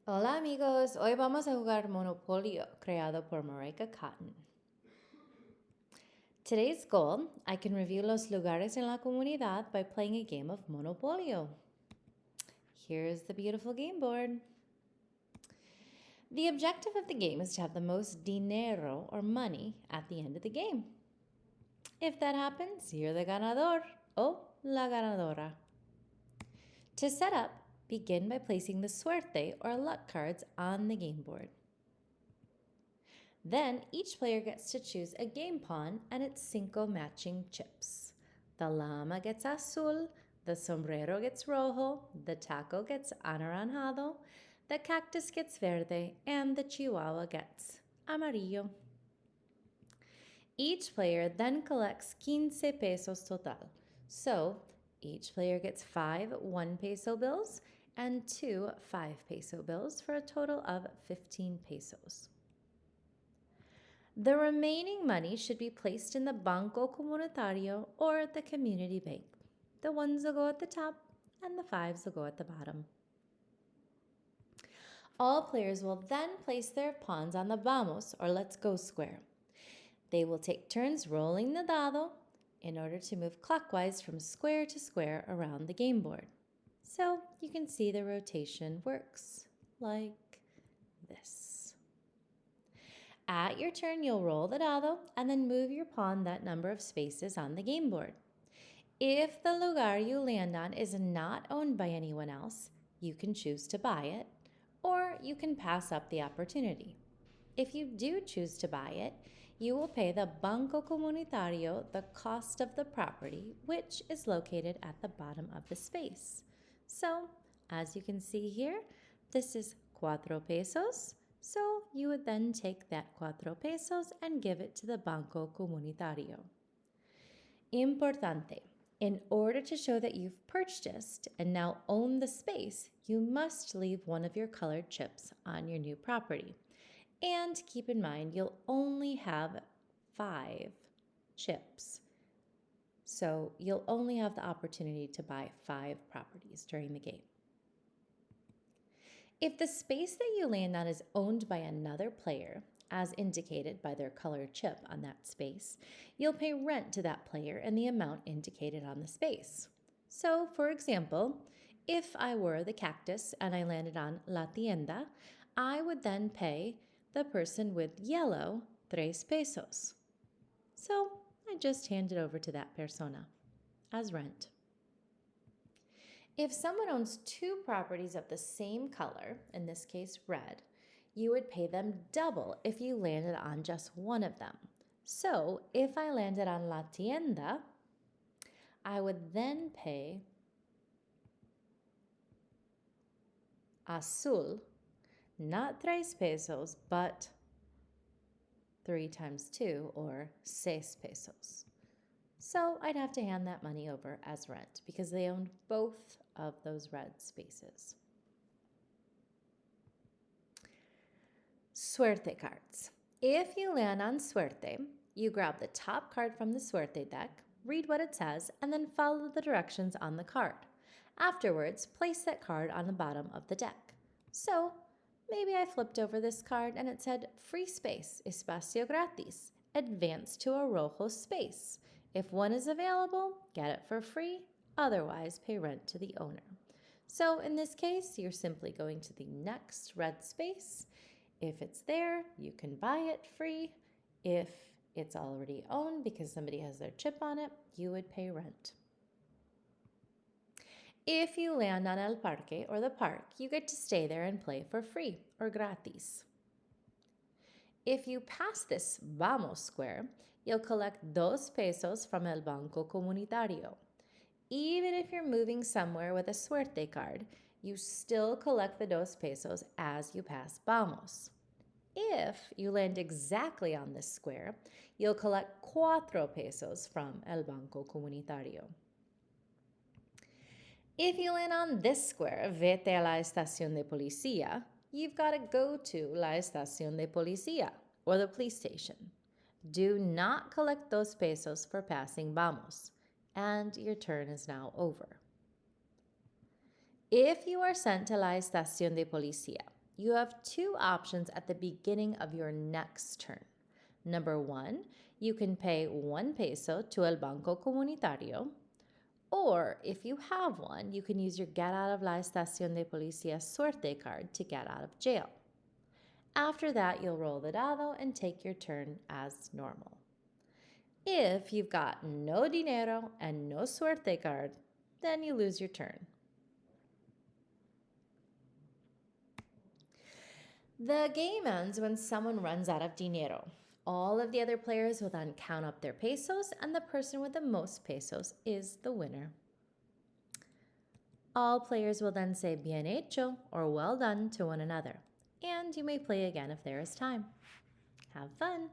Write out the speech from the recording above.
Hola amigos, hoy vamos a jugar Monopolio, creado por Marijke Cotton. Today's goal, I can review los lugares en la comunidad by playing a game of Monopolio. Here's the beautiful game board. The objective of the game is to have the most dinero or money at the end of the game. If that happens, you're the ganador o la ganadora. To set up, begin by placing the suerte or luck cards on the game board. Then each player gets to choose a game pawn and its 5 matching chips. The llama gets azul, the sombrero gets rojo, the taco gets anaranjado, the cactus gets verde, and the chihuahua gets amarillo. Each player then collects 15 pesos total. So each player gets 5 1 peso bills and 2 5 peso bills for a total of 15 pesos. The remaining money should be placed in the Banco Comunitario or the community bank. The ones will go at the top and the 5s will go at the bottom. All players will then place their pawns on the vamos or let's go square. They will take turns rolling the dado in order to move clockwise from square to square around the game board. So you can see the rotation works like this. At your turn, you'll roll the dado and then move your pawn that number of spaces on the game board. If the lugar you land on is not owned by anyone else, you can choose to buy it, or you can pass up the opportunity. If you do choose to buy it, you will pay the Banco Comunitario the cost of the property, which is located at the bottom of the space. So, as you can see here, this is 4 pesos. So you would then take that 4 pesos and give it to the Banco Comunitario. Importante. In order to show that you've purchased and now own the space, you must leave one of your colored chips on your new property. And keep in mind, you'll only have 5 chips. So you'll only have the opportunity to buy 5 properties during the game. If the space that you land on is owned by another player, as indicated by their colored chip on that space, you'll pay rent to that player in the amount indicated on the space. So, for example, if I were the cactus and I landed on La Tienda, I would then pay the person with yellow 3 pesos. So, I just hand it over to that persona as rent. If someone owns 2 properties of the same color, in this case red, you would pay them double if you landed on just one of them. So if I landed on La Tienda, I would then pay azul, not 3 pesos, but 3 times 2 or 6 pesos. So I'd have to hand that money over as rent because they owned both of those red spaces. Suerte cards. If you land on Suerte, you grab the top card from the Suerte deck, read what it says, and then follow the directions on the card. Afterwards, place that card on the bottom of the deck. So maybe I flipped over this card and it said free space, espacio gratis, advance to a rojo space. If one is available, get it for free, otherwise pay rent to the owner. So in this case, you're simply going to the next red space. If it's there, you can buy it free. If it's already owned because somebody has their chip on it, you would pay rent. If you land on El Parque or the park, you get to stay there and play for free or gratis. If you pass this Vamos square, you'll collect 2 pesos from El Banco Comunitario. Even if you're moving somewhere with a Suerte card, you still collect the 2 pesos as you pass Vamos. If you land exactly on this square, you'll collect 4 pesos from El Banco Comunitario. If you land on this square, vete a la estación de policía, you've got to go to la estación de policía or the police station. Do not collect 2 pesos for passing Vamos, and your turn is now over. If you are sent to la estación de policía, You have two options at the beginning of your next turn. Number 1, you can pay 1 peso to El Banco Comunitario. Or if you have one, you can use your Get Out of La Estación de Policía Suerte card to get out of jail. After that, you'll roll the dado and take your turn as normal. If you've got no dinero and no suerte card, then you lose your turn. The game ends when someone runs out of dinero. All of the other players will then count up their pesos, and the person with the most pesos is the winner. All players will then say bien hecho or well done to one another, and you may play again if there is time. Have fun!